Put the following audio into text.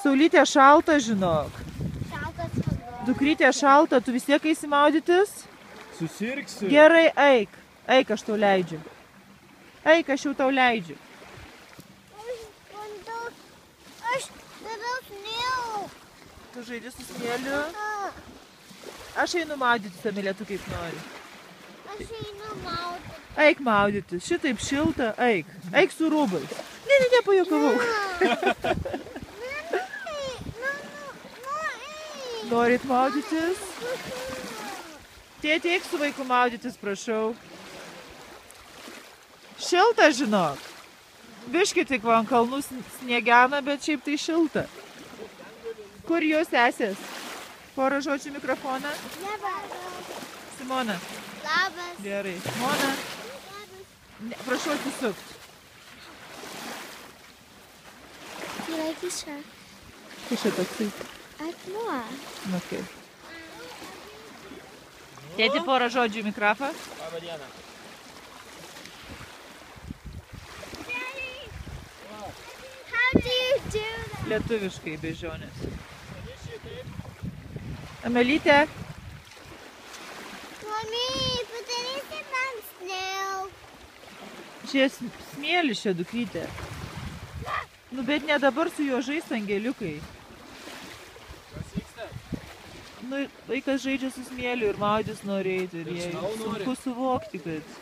Saulytė šalta, žinok. Šaltas vanduo. Dukrytė šalta, tu vis tiek eisi maudytis? Susirgsi. Gerai, eik. Eik, aš tau leidžiu. Eik, aš jau tau leidžiu. Aš darau smėlų. Tu žaidi su smėliu? Aš einu maudytis, Emilė, tu kaip nori. Aš einu maudytis. Eik maudytis, šitaip šilta, eik. Eik su rūbais. Ne, pajuokavau. Norit maudytis? Tėti, eik su vaiku maudytis, prašau. Šilta, žinok. Biški tik va ant kalnų sniegena, bet šiaip tai šilta. Kur jos sesės? Porą žodžių mikrofoną. Simona. Labas. Gerai. Simona. Ne, prašau atsisukti. Yra kiša. Kas čia toksai? Akmuo. Okay. Tėti, porą žodžių į mikrofą. Labą dieną. How do you do that? Lietuviškai bežionės. Amelytė. Mami, padarysi man smėlų. Čia smėlis čia, dukrytė. Nu, bet ne dabar su juo žais, angeliukai. Kas vyksta? Nu, vaikas žaidžia su smėliu ir maudys nori eiti. Ir jai Ir žinau, nori. sunku suvokti, kad